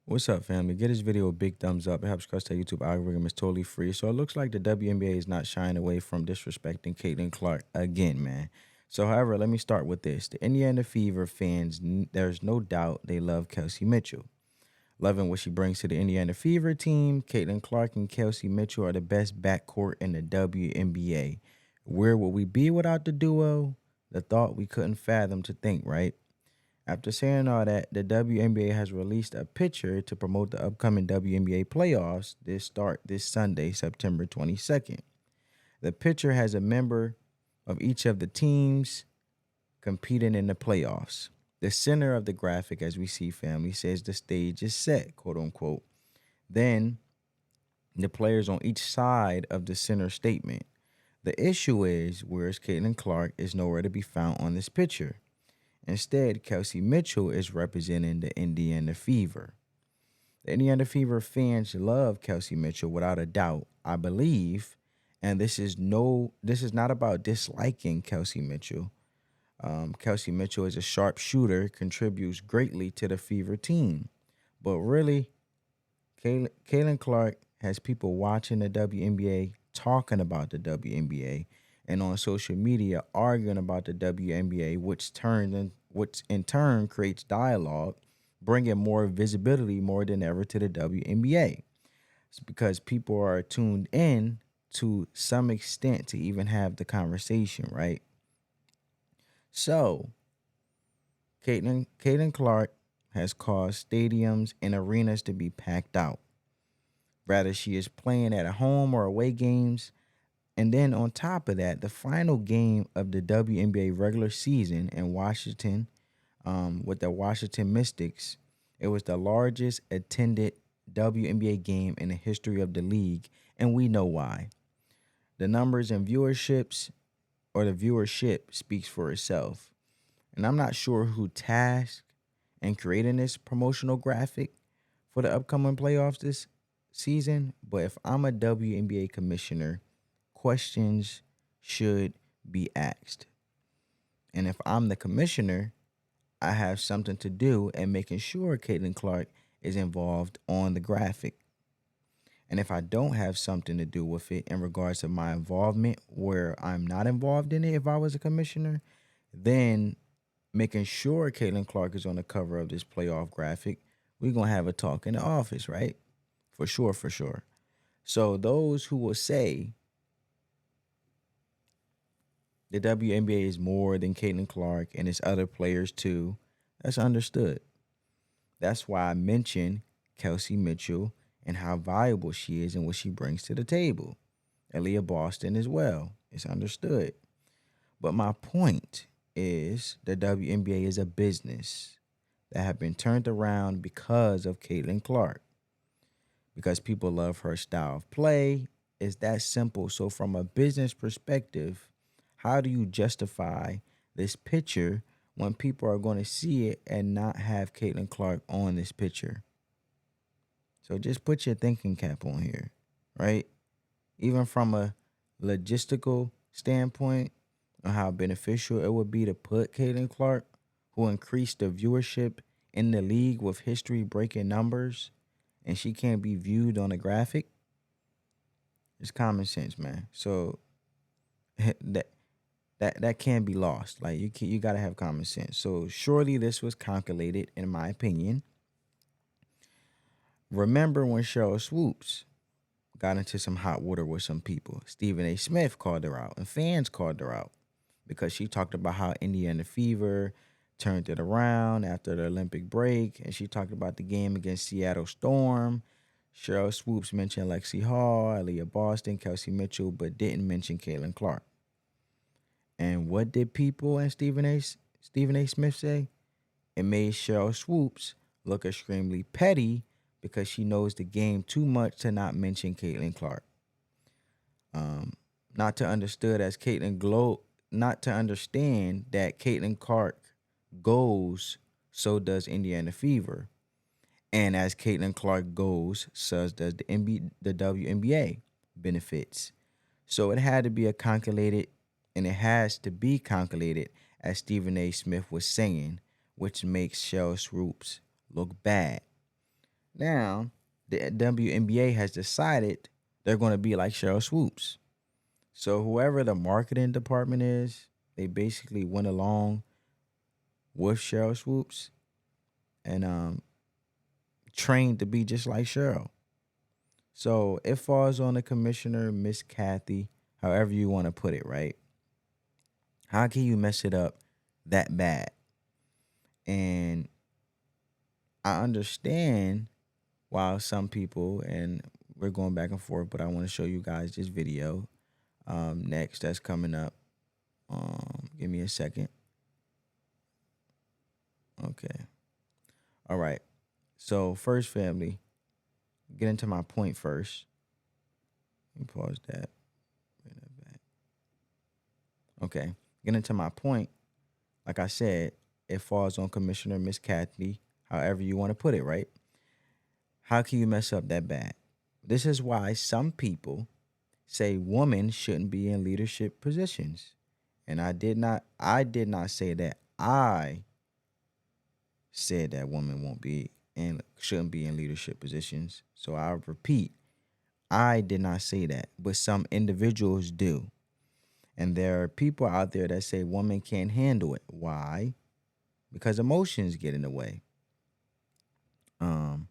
What's up, family? Get this video a big thumbs up. It helps crush that YouTube algorithm. Is totally free. So it looks like the WNBA is not shying away from disrespecting Caitlin Clark again, man. So, however, let me start with this. The Indiana Fever fans, there's no doubt they love Kelsey Mitchell. Loving what she brings to the Indiana Fever team, Caitlin Clark and Kelsey Mitchell are the best backcourt in the WNBA. Where would we be without the duo? The thought we couldn't fathom to think, right? After saying all that, the WNBA has released a picture to promote the upcoming WNBA playoffs this Sunday, September 22nd. The picture has a member of each of the teams competing in the playoffs. The center of the graphic, as we see, family, says the stage is set, quote unquote. Then the players on each side of the center statement. The issue is, where's Caitlin Clark is nowhere to be found on this picture. Instead, Kelsey Mitchell is representing the Indiana Fever. The Indiana Fever fans love Kelsey Mitchell without a doubt, I believe. And this is not about disliking Kelsey Mitchell. Kelsey Mitchell is a sharp shooter, contributes greatly to the Fever team. But really, Kaylin Clark has people watching the WNBA, talking about the WNBA, and on social media arguing about the WNBA, which in turn creates dialogue, bringing more visibility more than ever to the WNBA. It's because people are tuned in to some extent to even have the conversation, right? So, Caitlin Clark has caused stadiums and arenas to be packed out. Rather, she is playing at home or away games. And then on top of that, the final game of the WNBA regular season in Washington, with the Washington Mystics, it was the largest attended WNBA game in the history of the league, and we know why. The numbers and the viewership speaks for itself. And I'm not sure who tasked and creating this promotional graphic for the upcoming playoffs this season, but if I'm a WNBA commissioner, questions should be asked. And if I'm the commissioner, I have something to do in making sure Caitlin Clark is involved on the graphic. And if I don't have something to do with it in regards to my involvement where I'm not involved in it, if I was a commissioner, then making sure Caitlin Clark is on the cover of this playoff graphic, we're going to have a talk in the office, right? For sure, for sure. So those who will say the WNBA is more than Caitlin Clark and its other players too, that's understood. That's why I mentioned Kelsey Mitchell and how valuable she is and what she brings to the table. Aaliyah Boston as well. It's understood. But my point is the WNBA is a business that have been turned around because of Caitlin Clark. Because people love her style of play. It's that simple. So from a business perspective, how do you justify this picture when people are going to see it and not have Caitlin Clark on this picture? So just put your thinking cap on here, right? Even from a logistical standpoint on how beneficial it would be to put Caitlin Clark, who increased the viewership in the league with history breaking numbers, and she can't be viewed on a graphic. It's common sense, man. So that can't be lost. Like you gotta have common sense. So surely this was calculated, in my opinion. Remember when Sheryl Swoopes got into some hot water with some people? Stephen A. Smith called her out, and fans called her out because she talked about how Indiana Fever turned it around after the Olympic break, and she talked about the game against Seattle Storm. Sheryl Swoopes mentioned Lexi Hall, Aaliyah Boston, Kelsey Mitchell, but didn't mention Caitlin Clark. And what did people and Stephen A. Smith say? It made Sheryl Swoopes look extremely petty because she knows the game too much to not mention Caitlin Clark. Not to understood as not to understand that Caitlin Clark goes, so does Indiana Fever. And as Caitlin Clark goes, so does the WNBA benefits. So it had to be a calculated, and it has to be calculated, as Stephen A. Smith was saying, which makes Sheryl Swoopes look bad. Now, the WNBA has decided they're going to be like Sheryl Swoopes. So whoever the marketing department is, they basically went along with Sheryl Swoopes and trained to be just like Sheryl. So it falls on the commissioner, Miss Kathy, however you want to put it, right? How can you mess it up that bad? And I understand why some people, and we're going back and forth, but I want to show you guys this video next that's coming up. Give me a second. Okay. All right. So first, family, get into my point first. Let me pause that. Bring that back. Okay. Get into my point. Like I said, it falls on Commissioner Miss Kathy, however you want to put it, right? How can you mess up that bad? This is why some people say women shouldn't be in leadership positions. And I did not say that. I said that women won't be and shouldn't be in leadership positions. So I repeat, I did not say that, but some individuals do. And there are people out there that say women can't handle it. Why? Because emotions get in the way. Um,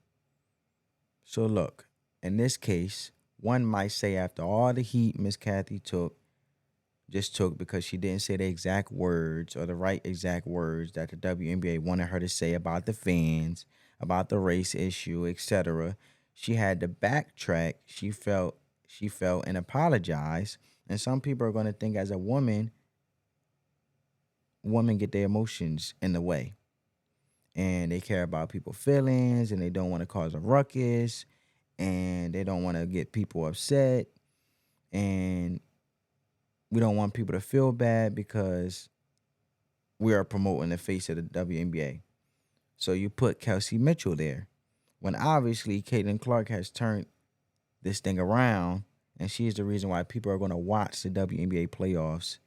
so look, in this case, one might say after all the heat Miss Kathy took because she didn't say the exact words or the right exact words that the WNBA wanted her to say about the fans, about the race issue, etc. She had to backtrack. She felt and apologize. And some people are going to think as a woman, women get their emotions in the way. And they care about people's feelings and they don't want to cause a ruckus and they don't want to get people upset. And we don't want people to feel bad because we are promoting the face of the WNBA. So you put Kelsey Mitchell there when obviously Caitlin Clark has turned this thing around and she is the reason why people are going to watch the WNBA playoffs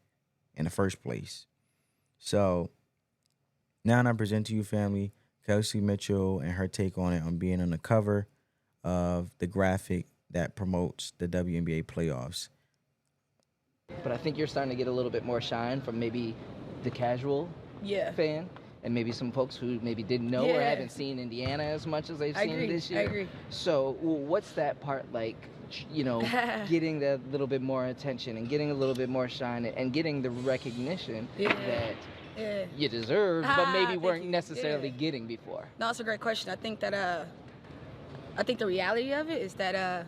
in the first place. So now I present to you, family, Kelsey Mitchell and her take on it on being on the cover of the graphic that promotes the WNBA playoffs. But I think you're starting to get a little bit more shine from maybe the casual fan and maybe some folks who maybe didn't know or haven't seen Indiana as much as they've seen this year. I agree. So what's that part like, getting that little bit more attention and getting a little bit more shine and getting the recognition that you deserve, but maybe weren't necessarily getting before? No, it's a great question. I think that I think the reality of it is that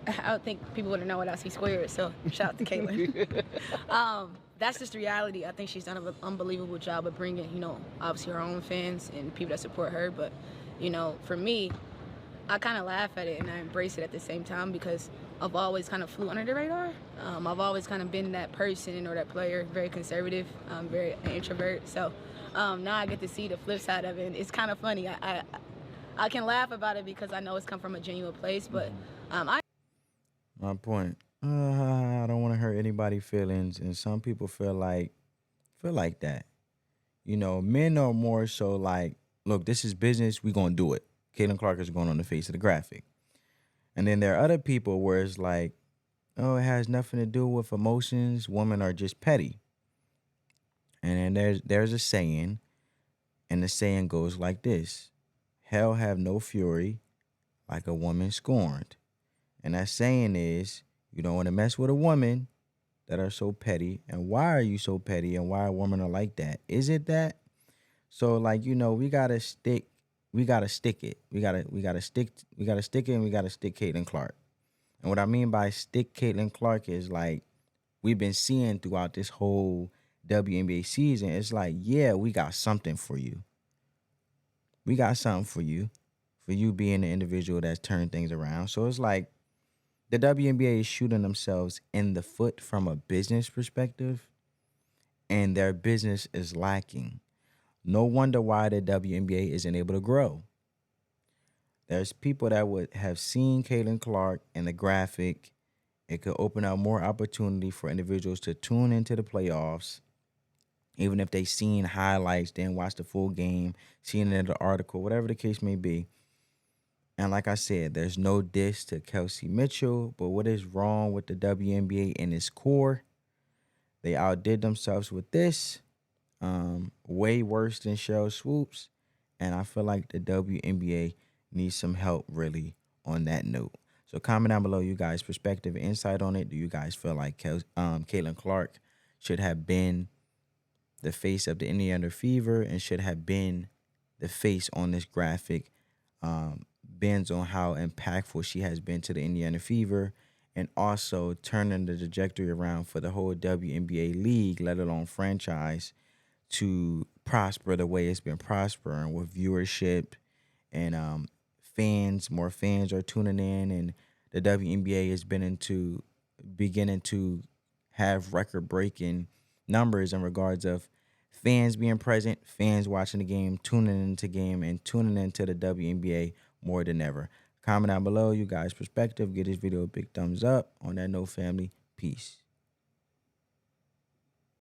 I don't think people would know without C squared. So shout out to Caitlin. That's just the reality. I think she's done an unbelievable job of bringing, obviously her own fans and people that support her. But, for me, I kind of laugh at it and I embrace it at the same time because I've always kind of flew under the radar. I've always kind of been that person or that player, very conservative, very an introvert. So now I get to see the flip side of it. And it's kind of funny. I can laugh about it because I know it's come from a genuine place. But My point. I don't want to hurt anybody's feelings, and some people feel like that. Men are more so like, look, this is business. We gonna do it. Caitlin Clark is going on the face of the graphic, and then there are other people where it's like, oh, it has nothing to do with emotions. Women are just petty. And then there's a saying, and the saying goes like this: Hell have no fury like a woman scorned. And that saying is, you don't want to mess with a woman that are so petty. And why are you so petty? And why women are like that? Is it that? So like, we gotta stick it. We gotta stick it and we gotta stick Caitlin Clark. And what I mean by stick Caitlin Clark is like we've been seeing throughout this whole WNBA season. It's like, yeah, we got something for you. We got something for you being the individual that's turned things around. So it's like the WNBA is shooting themselves in the foot from a business perspective, and their business is lacking. No wonder why the WNBA isn't able to grow. There's people that would have seen Caitlin Clark in the graphic. It could open up more opportunity for individuals to tune into the playoffs, even if they seen highlights, didn't watch the full game, seen it in the article, whatever the case may be. And And like I said, there's no diss to Kelsey Mitchell, but what is wrong with the WNBA in its core? They outdid themselves with this, way worse than Sheryl Swoopes, and I feel like the WNBA needs some help really on that note. So comment down below you guys' perspective and insight on it. Do you guys feel like Caitlin Clark should have been the face of the Indiana Fever and should have been the face on this graphic? Bends on how impactful she has been to the Indiana Fever and also turning the trajectory around for the whole WNBA league, let alone franchise, to prosper the way it's been prospering with viewership and fans. More fans are tuning in, and the WNBA has been beginning to have record-breaking numbers in regards of fans being present, fans watching the game, tuning into game, and tuning into the WNBA more than ever. Comment down below you guys' perspective. Give this video a big thumbs up. On that note, family, peace.